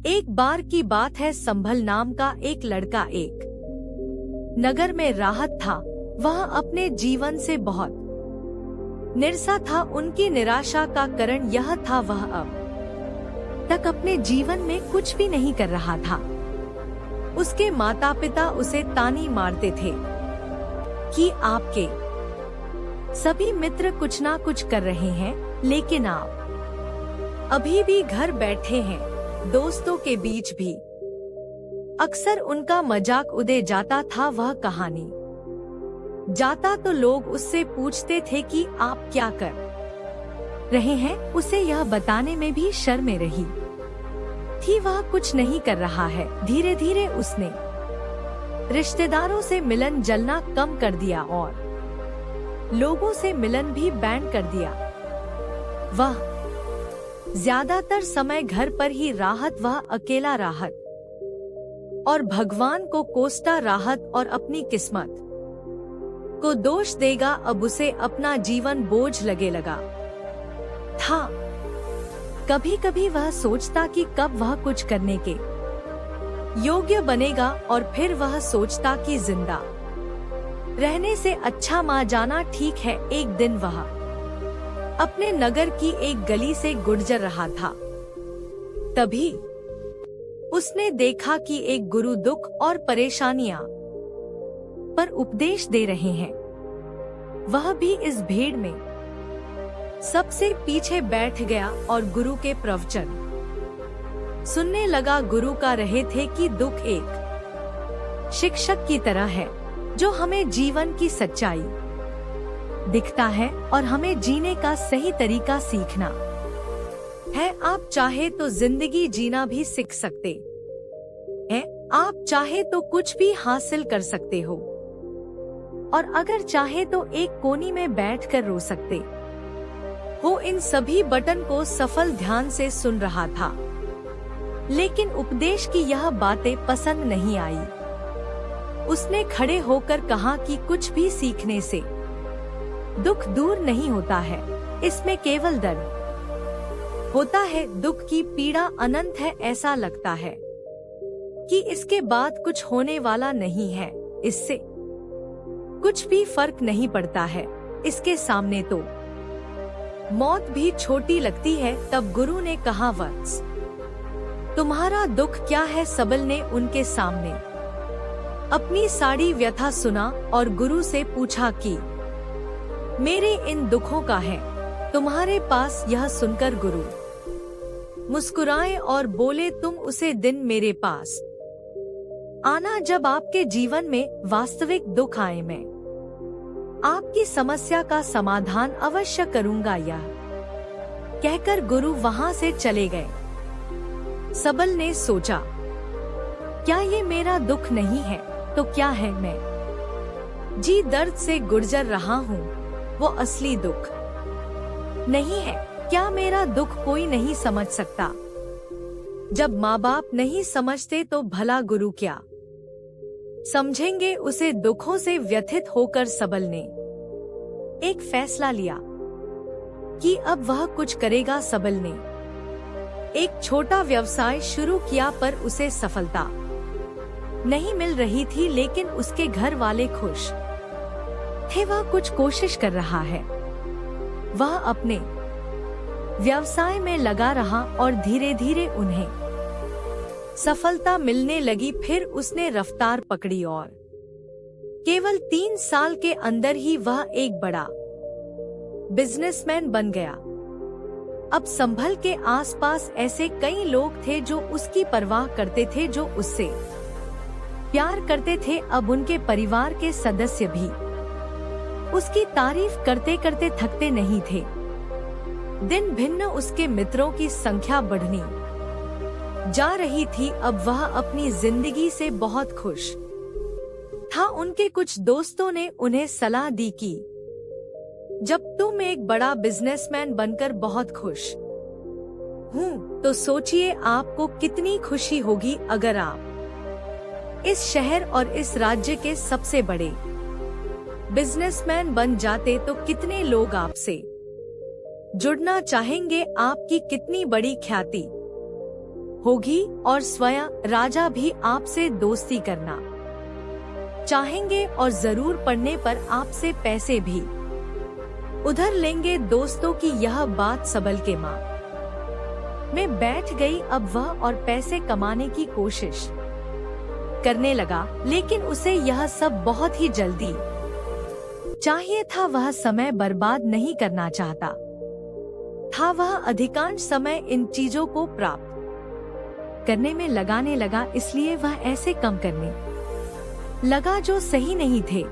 एक बार की बात है, संभल नाम का एक लड़का एक नगर में राहत था। वह अपने जीवन से बहुत निराशा था। उनकी निराशा का कारण यह था, वह अब तक अपने जीवन में कुछ भी नहीं कर रहा था। उसके माता पिता उसे तानी मारते थे कि आपके सभी मित्र कुछ ना कुछ कर रहे हैं, लेकिन आप अभी भी घर बैठे हैं। दोस्तों के बीच भी अक्सर उनका मजाक उड़ाया जाता था। वह कहानी जाता तो लोग उससे पूछते थे कि आप क्या कर रहे हैं। उसे यह बताने में भी शर्म रही थी, वह कुछ नहीं कर रहा है। धीरे धीरे उसने रिश्तेदारों से मिलन जलना कम कर दिया और लोगों से मिलन भी बैन कर दिया। वह ज्यादातर समय घर पर ही राहत, वह अकेला राहत और भगवान को कोसता राहत और अपनी किस्मत को दोष देगा। अब उसे अपना जीवन बोझ लगे लगा था। कभी कभी वह सोचता कि कब वह कुछ करने के योग्य बनेगा, और फिर वह सोचता कि जिंदा रहने से अच्छा मां जाना ठीक है। एक दिन वह अपने नगर की एक गली से गुजर रहा था। तभी उसने देखा कि एक गुरु दुख और परेशानियां पर उपदेश दे रहे हैं। वह भी इस भीड़ में सबसे पीछे बैठ गया और गुरु के प्रवचन सुनने लगा। गुरु का रहे थे कि दुख एक शिक्षक की तरह है जो हमें जीवन की सच्चाई दिखता है और हमें जीने का सही तरीका सीखना है। आप चाहे तो जिंदगी जीना भी सीख सकते हैं। आप चाहे तो कुछ भी हासिल कर सकते हो, और अगर चाहे तो एक कोनी में बैठकर रो सकते हो। इन सभी बटन को सफल ध्यान से सुन रहा था, लेकिन उपदेश की यह बातें पसंद नहीं आई। उसने खड़े होकर कहा कि कुछ भी सीखने से दुख दूर नहीं होता है, इसमें केवल दर्द होता है। दुख की पीड़ा अनंत है। ऐसा लगता है कि इसके बाद कुछ होने वाला नहीं है। इससे कुछ भी फर्क नहीं पड़ता है। इसके सामने तो मौत भी छोटी लगती है। तब गुरु ने कहा, वत्स, तुम्हारा दुख क्या है? सबल ने उनके सामने अपनी सारी व्यथा सुना और गुरु से पूछा कि मेरे इन दुखों का है तुम्हारे पास। यह सुनकर गुरु मुस्कुराए और बोले, तुम उसे दिन मेरे पास आना जब आपके जीवन में वास्तविक दुख आए। मैं आपकी समस्या का समाधान अवश्य करूंगा। यह कहकर गुरु वहां से चले गए। सबल ने सोचा, क्या ये मेरा दुख नहीं है तो क्या है? मैं जी दर्द से गुजर रहा हूँ, वो असली दुख नहीं है। क्या मेरा दुख कोई नहीं समझ सकता? जब माँ बाप नहीं समझते तो भला गुरु क्या समझेंगे उसे? दुखों से व्यथित होकर सबल ने एक फैसला लिया कि अब वह कुछ करेगा। सबल ने एक छोटा व्यवसाय शुरू किया, पर उसे सफलता नहीं मिल रही थी, लेकिन उसके घर वाले खुश थे। वह कुछ कोशिश कर रहा है। वह अपने व्यवसाय में लगा रहा और धीरे धीरे उन्हें सफलता मिलने लगी। फिर उसने रफ्तार पकड़ी और केवल 3 साल के अंदर ही वह एक बड़ा बिजनेसमैन बन गया। अब संभल के आसपास ऐसे कई लोग थे जो उसकी परवाह करते थे, जो उससे प्यार करते थे। अब उनके परिवार के सदस्य भी उसकी तारीफ करते करते थकते नहीं थे। दिन भिन्न उसके मित्रों की संख्या बढ़नी जा रही थी। अब वह अपनी जिंदगी से बहुत खुश था। उनके कुछ दोस्तों ने उन्हें सलाह दी कि जब तुम एक बड़ा बिजनेसमैन बनकर बहुत खुश हूँ, तो सोचिए आपको कितनी खुशी होगी अगर आप इस शहर और इस राज्य के सबसे बड़े बिजनेसमैन बन जाते। तो कितने लोग आपसे जुड़ना चाहेंगे? आपकी कितनी बड़ी ख्याति होगी और स्वयं राजा भी आपसे दोस्ती करना चाहेंगे और जरूर पड़ने पर आपसे पैसे भी उधर लेंगे। दोस्तों की यह बात सबल के मां में बैठ गई। अब वह और पैसे कमाने की कोशिश करने लगा, लेकिन उसे यह सब बहुत ही जल्दी चाहिए था। वह समय बर्बाद नहीं करना चाहता था। वह अधिकांश समय इन चीजों को प्राप्त करने में लगाने लगा, इसलिए वह ऐसे कम करने लगा जो सही नहीं थे।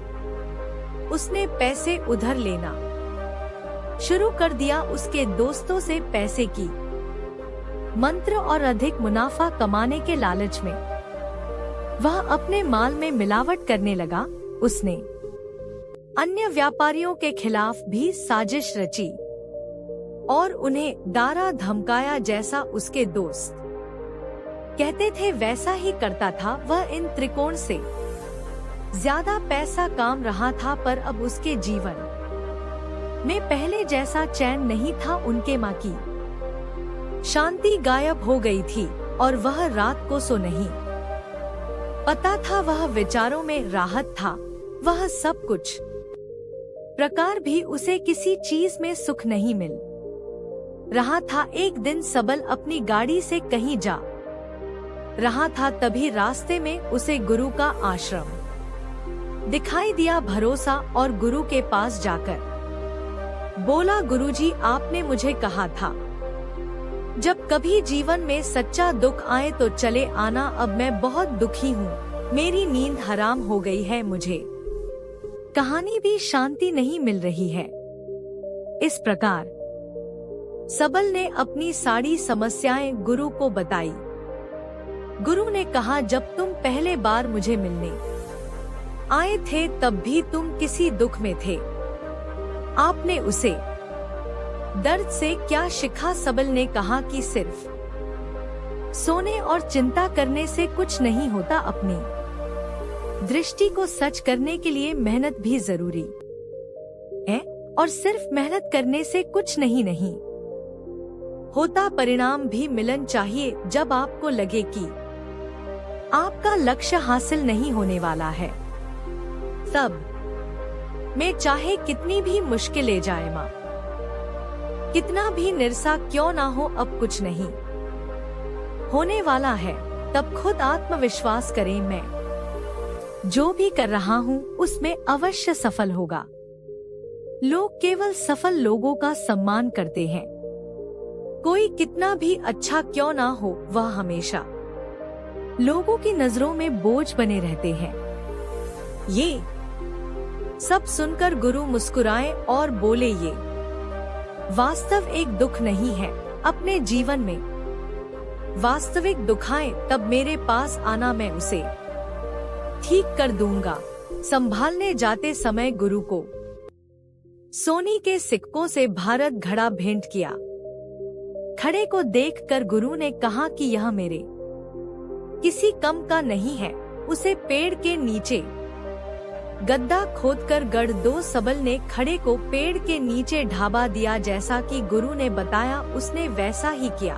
उसने पैसे उधार लेना शुरू कर दिया। उसके दोस्तों से पैसे की मंत्र और अधिक मुनाफा कमाने के लालच में वह अपने माल में मिलावट करने लगा। उसने अन्य व्यापारियों के खिलाफ भी साजिश रची और उन्हें डरा धमकाया। जैसा उसके दोस्त कहते थे वैसा ही करता था। वह इन त्रिकोण से ज्यादा पैसा काम रहा था, पर अब उसके जीवन में पहले जैसा चैन नहीं था। उनके मां की शांति गायब हो गई थी और वह रात को सो नहीं पता था। वह विचारों में राहत था। वह सब कुछ प्रकार भी उसे किसी चीज में सुख नहीं मिल रहा था। एक दिन सबल अपनी गाड़ी से कहीं जा रहा था, तभी रास्ते में उसे गुरु का आश्रम दिखाई दिया। भरोसा और गुरु के पास जाकर बोला, गुरुजी आपने मुझे कहा था जब कभी जीवन में सच्चा दुख आए तो चले आना। अब मैं बहुत दुखी हूँ, मेरी नींद हराम हो गई है, मुझे कहानी भी शांति नहीं मिल रही है। इस प्रकार सबल ने अपनी सारी समस्याएं गुरु को बताई। गुरु ने कहा, जब तुम पहले बार मुझे मिलने आए थे तब भी तुम किसी दुख में थे। आपने उसे दर्द से क्या शिखा? सबल ने कहा कि सिर्फ सोने और चिंता करने से कुछ नहीं होता। अपनी दृष्टि को सच करने के लिए मेहनत भी जरूरी है और सिर्फ मेहनत करने से कुछ नहीं होता। परिणाम भी मिलन चाहिए। जब आपको लगे कि आपका लक्ष्य हासिल नहीं होने वाला है, तब में चाहे कितनी भी मुश्किलें जाए, मां कितना भी निरसा क्यों ना हो, अब कुछ नहीं होने वाला है, तब खुद आत्मविश्वास करें, मैं जो भी कर रहा हूँ उसमें अवश्य सफल होगा। लोग केवल सफल लोगों का सम्मान करते हैं। कोई कितना भी अच्छा क्यों ना हो, वह हमेशा लोगों की नजरों में बोझ बने रहते हैं। ये सब सुनकर गुरु मुस्कुराए और बोले, ये वास्तव एक दुख नहीं है। अपने जीवन में वास्तविक दुख आए तब मेरे पास आना, मैं उसे ठीक कर दूंगा। संभालने जाते समय गुरु को सोने के सिक्कों से भारत घड़ा भेंट किया। खड़े को देखकर गुरु ने कहा कि यह मेरे किसी कम का नहीं है। उसे पेड़ के नीचे गड्ढा खोदकर गढ़ दो। सबल ने खड़े को पेड़ के नीचे ढाबा दिया। जैसा कि गुरु ने बताया उसने वैसा ही किया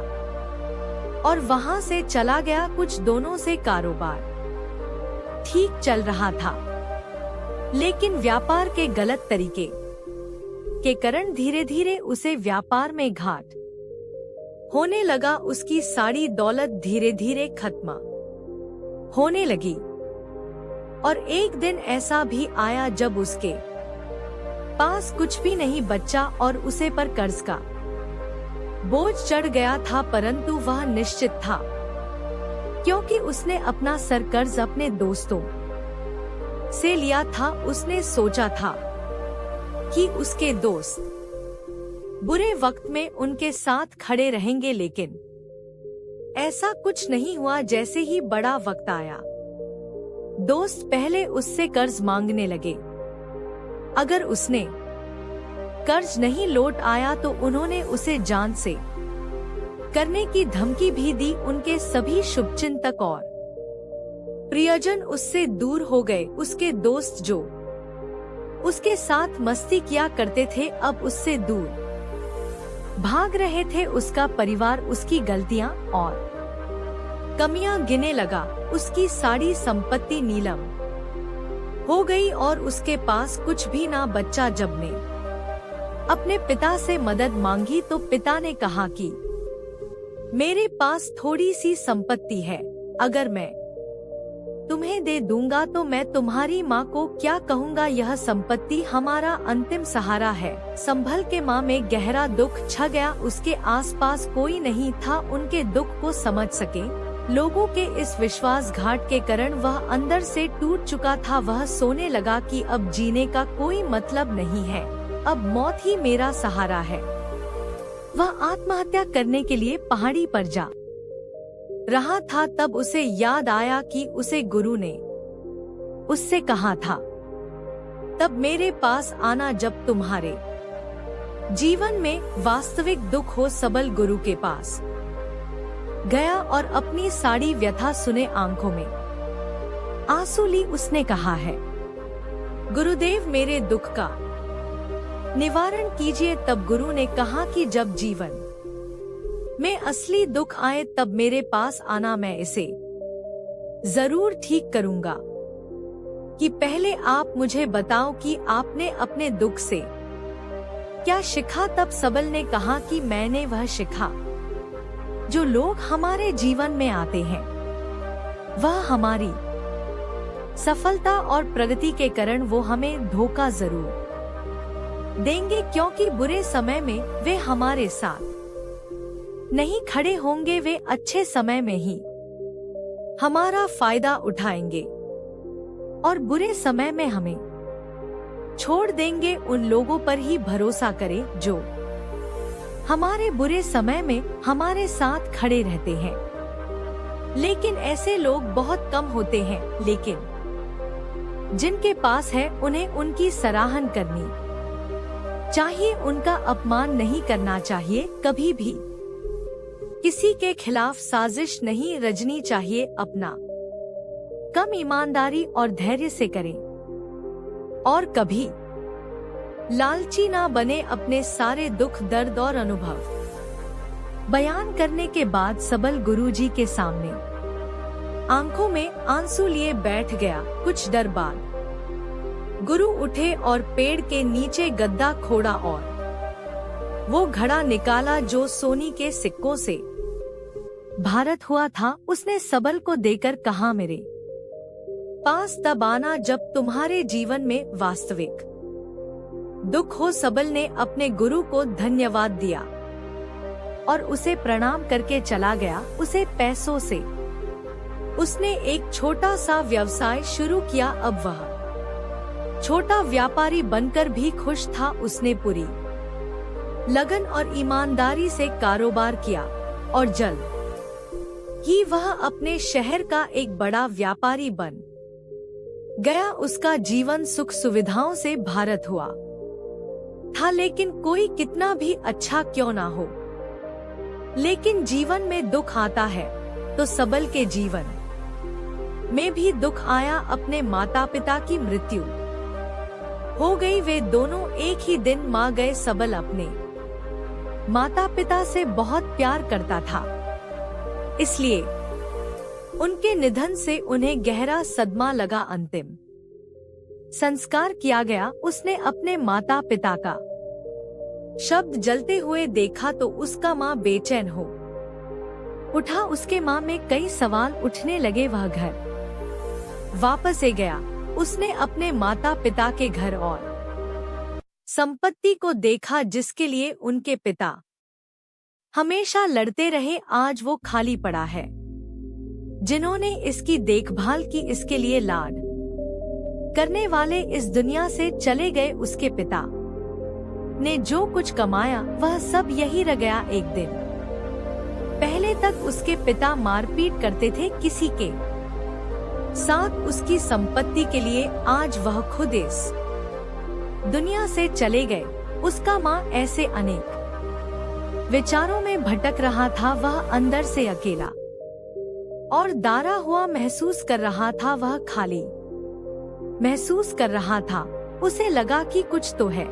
और वहां से चला गया। कुछ दोनों से कारोबार ठीक चल रहा था, लेकिन व्यापार के गलत तरीके के कारण धीरे धीरे उसे व्यापार में घाट होने लगा। उसकी सारी दौलत धीरे धीरे खत्म होने लगी और एक दिन ऐसा भी आया जब उसके पास कुछ भी नहीं बचा और उसे पर कर्ज का बोझ चढ़ गया था। परंतु वह निश्चित था, क्योंकि उसने अपना सर कर्ज अपने दोस्तों से लिया था। उसने सोचा था कि उसके दोस्त बुरे वक्त में उनके साथ खड़े रहेंगे, लेकिन ऐसा कुछ नहीं हुआ। जैसे ही बड़ा वक्त आया, दोस्त पहले उससे कर्ज मांगने लगे। अगर उसने कर्ज नहीं लौट आया तो उन्होंने उसे जान से करने की धमकी भी दी। उनके सभी शुभचिंतक और प्रियजन उससे दूर हो गए। उसके दोस्त जो उसके साथ मस्ती किया करते थे, अब उससे दूर भाग रहे थे। उसका परिवार उसकी गलतियां और कमियां गिने लगा। उसकी सारी संपत्ति नीलम हो गई और उसके पास कुछ भी ना बचा। जब ने अपने पिता से मदद मांगी तो पिता ने कहा कि मेरे पास थोड़ी सी संपत्ति है, अगर मैं तुम्हें दे दूंगा तो मैं तुम्हारी माँ को क्या कहूँगा? यह संपत्ति हमारा अंतिम सहारा है। संभल के माँ में गहरा दुख छा गया। उसके आसपास कोई नहीं था उनके दुख को समझ सके। लोगों के इस विश्वासघात के कारण वह अंदर से टूट चुका था। वह सोने लगा कि अब जीने का कोई मतलब नहीं है, अब मौत ही मेरा सहारा है। वह आत्महत्या करने के लिए पहाड़ी पर जा रहा था। तब उसे याद आया कि उसे गुरु ने उससे कहा था, तब मेरे पास आना जब तुम्हारे जीवन में वास्तविक दुख हो। सबल गुरु के पास गया और अपनी सारी व्यथा सुने। आंखों में आंसू ली उसने कहा है, गुरुदेव मेरे दुख का निवारण कीजिए। तब गुरु ने कहा कि जब जीवन में असली दुख आए तब मेरे पास आना, मैं इसे जरूर ठीक करूंगा। कि पहले आप मुझे बताओ कि आपने अपने दुख से क्या सीखा? तब सबल ने कहा कि मैंने वह सीखा जो लोग हमारे जीवन में आते हैं वह हमारी सफलता और प्रगति के कारण वो हमें धोखा जरूर देंगे, क्योंकि बुरे समय में वे हमारे साथ नहीं खड़े होंगे। वे अच्छे समय में ही हमारा फायदा उठाएंगे और बुरे समय में हमें छोड़ देंगे। उन लोगों पर ही भरोसा करें जो हमारे बुरे समय में हमारे साथ खड़े रहते हैं। लेकिन ऐसे लोग बहुत कम होते हैं, लेकिन जिनके पास है उन्हें उनकी सराहना करनी चाहिए, उनका अपमान नहीं करना चाहिए। कभी भी किसी के खिलाफ साजिश नहीं रचनी चाहिए। अपना कम ईमानदारी और धैर्य से करें और कभी लालची ना बने। अपने सारे दुख दर्द और अनुभव बयान करने के बाद सबल गुरुजी के सामने आंखों में आंसू लिए बैठ गया। कुछ देर बाद गुरु उठे और पेड़ के नीचे गद्दा खोड़ा और वो घड़ा निकाला जो सोने के सिक्कों से भारत हुआ था। उसने सबल को देकर कहा, मेरे पास तब आना जब तुम्हारे जीवन में वास्तविक दुख हो। सबल ने अपने गुरु को धन्यवाद दिया और उसे प्रणाम करके चला गया। उसे पैसों से उसने एक छोटा सा व्यवसाय शुरू किया। अब वह छोटा व्यापारी बनकर भी खुश था। उसने पूरी लगन और ईमानदारी से कारोबार किया और जल्द ही वह अपने शहर का एक बड़ा व्यापारी बन गया। उसका जीवन सुख सुविधाओं से भारत हुआ था। लेकिन कोई कितना भी अच्छा क्यों ना हो, लेकिन जीवन में दुख आता है तो सबल के जीवन में भी दुख आया। अपने माता पिता की मृत्यु हो गई। वे दोनों एक ही दिन मां गए। सबल अपने माता पिता से बहुत प्यार करता था, इसलिए उनके निधन से उन्हें गहरा सदमा लगा। अंतिम संस्कार किया गया। उसने अपने माता पिता का शब्द जलते हुए देखा तो उसका माँ बेचैन हो उठा। उसके माँ में कई सवाल उठने लगे। वह घर वापस से गया। उसने अपने माता पिता के घर और संपत्ति को देखा जिसके लिए उनके पिता हमेशा लड़ते रहे। आज वो खाली पड़ा है। जिन्होंने इसकी देखभाल की, इसके लिए लाड करने वाले इस दुनिया से चले गए। उसके पिता ने जो कुछ कमाया वह सब यही रह गया। एक दिन पहले तक उसके पिता मारपीट करते थे किसी के साथ उसकी संपत्ति के लिए। आज वह खुद इस दुनिया से चले गए। उसका माँ ऐसे अनेक विचारों में भटक रहा था। वह अंदर से अकेला और दारा हुआ महसूस कर रहा था। वह खाली महसूस कर रहा था। उसे लगा कि कुछ तो है,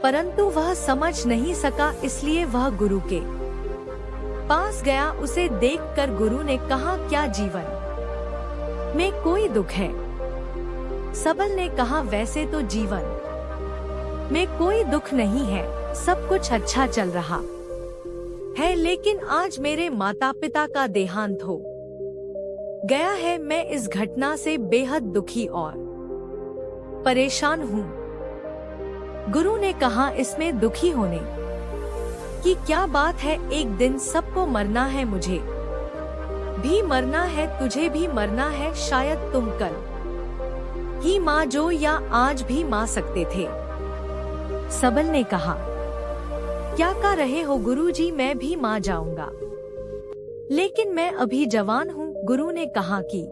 परंतु वह समझ नहीं सका। इसलिए वह गुरु के पास गया। उसे देखकर गुरु ने कहा, क्या जीवन में कोई दुख है? सबल ने कहा, वैसे तो जीवन में कोई दुख नहीं है, सब कुछ अच्छा चल रहा है, लेकिन आज मेरे माता पिता का देहांत हो गया है। मैं इस घटना से बेहद दुखी और परेशान हूँ। गुरु ने कहा, इसमें दुखी होने की क्या बात है? एक दिन सबको मरना है, मुझे भी मरना है, तुझे भी मरना है। शायद तुम कल ही माँ जो या आज भी माँ सकते थे। सबल ने कहा, क्या कह रहे हो गुरुजी? मैं भी माँ जाऊंगा, लेकिन मैं अभी जवान हूँ। गुरु ने कहा कि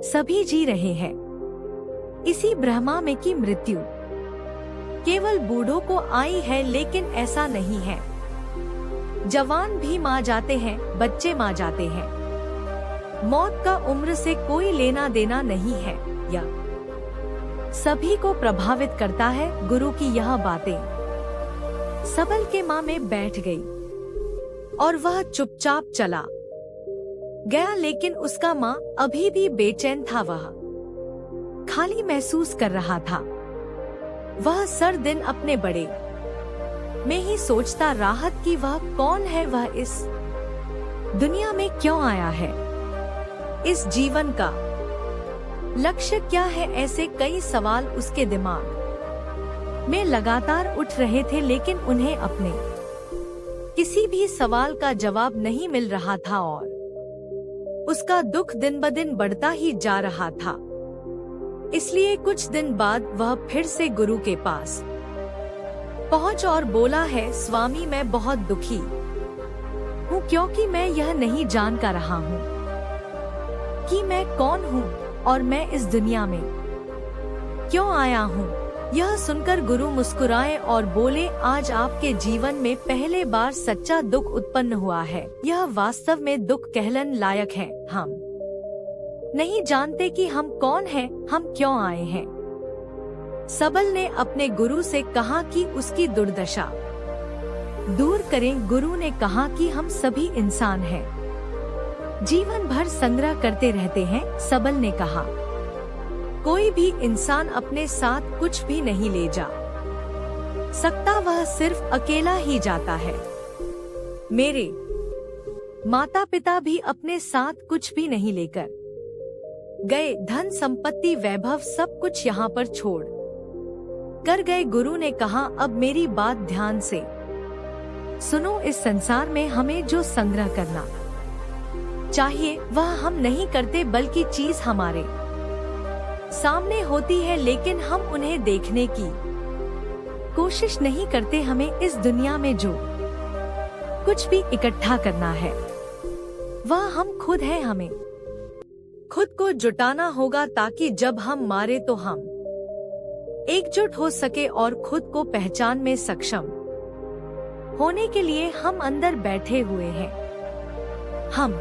सभी जी रहे हैं इसी ब्रह्मा में की मृत्यु केवल बूढ़ों को आई है, लेकिन ऐसा नहीं है। जवान भी माँ जाते हैं, बच्चे माँ जाते हैं। मौत का उम्र से कोई लेना देना नहीं है, यह सभी को प्रभावित करता है। गुरु की यह बातें सबल के माँ में बैठ गई और वह चुपचाप चला गया, लेकिन उसका माँ अभी भी बेचैन था। वह खाली महसूस कर रहा था। वह सर दिन अपने बड़े में ही सोचता राहत कि वह कौन है, वह इस दुनिया में क्यों आया है, इस जीवन का लक्ष्य क्या है। ऐसे कई सवाल उसके दिमाग में लगातार उठ रहे थे, लेकिन उन्हें अपने किसी भी सवाल का जवाब नहीं मिल रहा था और उसका दुख दिन ब दिन बढ़ता ही जा रहा था। इसलिए कुछ दिन बाद वह फिर से गुरु के पास पहुंच और बोला है, स्वामी मैं बहुत दुखी हूँ, क्योंकि मैं यह नहीं जान कर रहा हूँ कि मैं कौन हूँ और मैं इस दुनिया में क्यों आया हूँ। यह सुनकर गुरु मुस्कुराए और बोले, आज आपके जीवन में पहले बार सच्चा दुख उत्पन्न हुआ है। यह वास्तव में दुख कहलन लायक है। हम नहीं जानते कि हम कौन हैं, हम क्यों आए हैं। सबल ने अपने गुरु से कहा कि उसकी दुर्दशा दूर करें। गुरु ने कहा कि हम सभी इंसान हैं, जीवन भर संग्रह करते रहते हैं। सबल ने कहा, कोई भी इंसान अपने साथ कुछ भी नहीं ले जा सकता, वह सिर्फ अकेला ही जाता है। मेरे माता पिता भी अपने साथ कुछ भी नहीं लेकर गए, धन संपत्ति वैभव सब कुछ यहाँ पर छोड़ कर गए। गुरु ने कहा, अब मेरी बात ध्यान से सुनो, इस संसार में हमें जो संग्रह करना चाहिए वह हम नहीं करते, बल्कि चीज हमारे सामने होती है, लेकिन हम उन्हें देखने की कोशिश नहीं करते। हमें इस दुनिया में जो कुछ भी इकट्ठा करना है वह हम खुद हैं। हमें खुद को जुटाना होगा, ताकि जब हम मारे तो हम एकजुट हो सके और खुद को पहचान में सक्षम होने के लिए हम अंदर बैठे हुए हैं। हम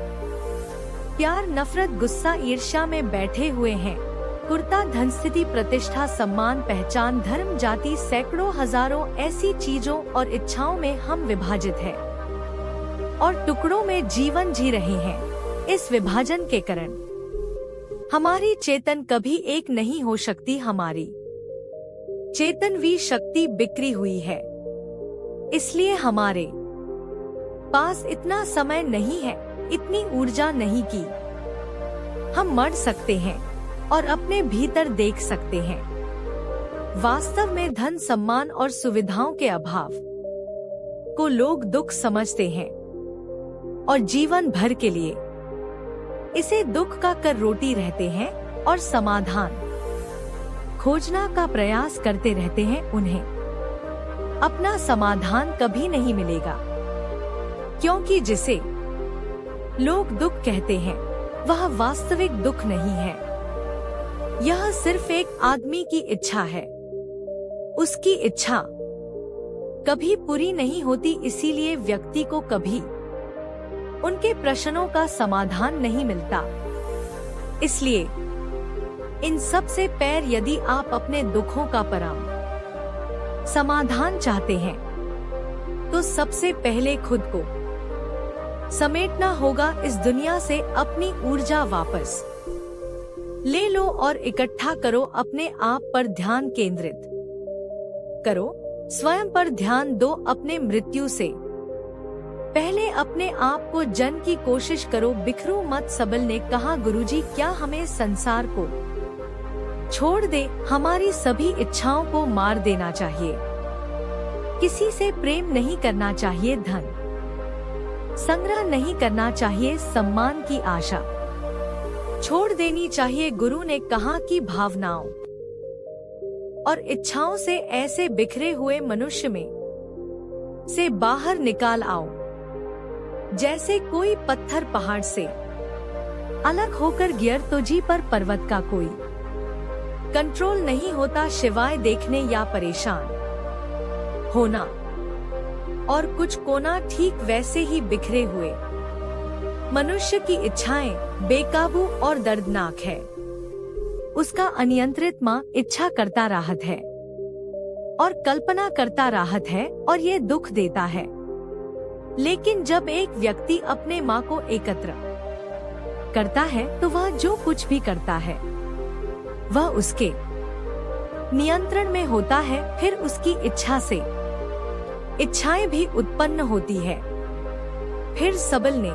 प्यार, नफरत, गुस्सा, ईर्ष्या में बैठे हुए हैं। कुर्ता, धन, स्थिति, प्रतिष्ठा, सम्मान, पहचान, धर्म, जाति, सैकड़ों हजारों ऐसी चीजों और इच्छाओं में हम विभाजित हैं और टुकड़ों में जीवन जी रहे हैं। इस विभाजन के कारण हमारी चेतन कभी एक नहीं हो सकती। हमारी चेतनवी शक्ति बिखरी हुई है, इसलिए हमारे पास इतना समय नहीं है, इतनी ऊर्जा नहीं कि हम मर सकते हैं और अपने भीतर देख सकते हैं। वास्तव में धन, सम्मान और सुविधाओं के अभाव को लोग दुख समझते हैं और जीवन भर के लिए इसे दुख का कर रोटी रहते हैं और समाधान खोजना का प्रयास करते रहते हैं। उन्हें अपना समाधान कभी नहीं मिलेगा, क्योंकि जिसे लोग दुख कहते हैं वह वास्तविक दुख नहीं है। यह सिर्फ एक आदमी की इच्छा है। उसकी इच्छा कभी पूरी नहीं होती, इसीलिए व्यक्ति को कभी उनके प्रश्नों का समाधान नहीं मिलता। इसलिए इन सब से पैर, यदि आप अपने दुखों का परम समाधान चाहते हैं तो सबसे पहले खुद को समेटना होगा इस दुनिया से अपनी ऊर्जा वापस ले लो और इकट्ठा करो, अपने आप पर ध्यान केंद्रित करो, स्वयं पर ध्यान दो। अपने मृत्यु से पहले अपने आप को जन की कोशिश करो, बिखरो मत। सबल ने कहा, गुरुजी, क्या हमें संसार को छोड़ दे, हमारी सभी इच्छाओं को मार देना चाहिए, किसी से प्रेम नहीं करना चाहिए, धन संग्रह नहीं करना चाहिए, सम्मान की आशा छोड़ देनी चाहिए। गुरु ने कहा कि भावनाओं और इच्छाओं से ऐसे बिखरे हुए मनुष्य में से बाहर निकाल आओ, जैसे कोई पत्थर पहाड़ से अलग होकर गिर तो जी पर पर्वत का कोई कंट्रोल नहीं होता, शिवाय देखने या परेशान होना और कुछ कोना। ठीक वैसे ही बिखरे हुए मनुष्य की इच्छाएं बेकाबू और दर्दनाक है, उसका अनियंत्रित मां इच्छा करता राहत है और कल्पना करता राहत है और ये दुख देता है। लेकिन जब एक व्यक्ति अपने मां को एकत्र करता है तो वह जो कुछ भी करता है वह उसके नियंत्रण में होता है, फिर उसकी इच्छा से इच्छाएं भी उत्पन्न होती है। फिर सबल ने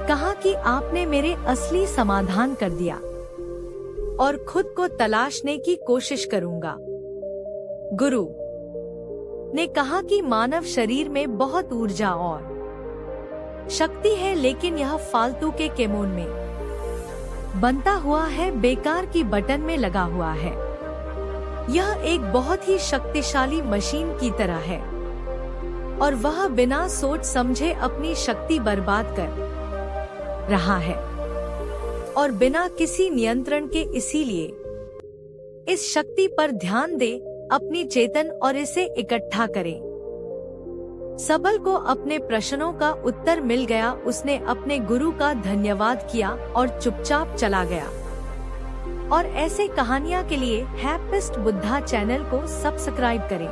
कहा कि आपने मेरे असली समाधान कर दिया और खुद को तलाशने की कोशिश करूंगा। गुरु ने कहा कि मानव शरीर में बहुत ऊर्जा और शक्ति है, लेकिन यह फालतू के केमोन में बनता हुआ है, बेकार की बटन में लगा हुआ है। यह एक बहुत ही शक्तिशाली मशीन की तरह है और वह बिना सोच समझे अपनी शक्ति बर्बाद कर रहा है और बिना किसी नियंत्रण के। इसीलिए इस शक्ति पर ध्यान दे, अपनी चेतन और इसे इकट्ठा करें। सबल को अपने प्रश्नों का उत्तर मिल गया। उसने अपने गुरु का धन्यवाद किया और चुपचाप चला गया। और ऐसे कहानियां के लिए हैप्पीस्ट बुद्धा चैनल को सब्सक्राइब करें।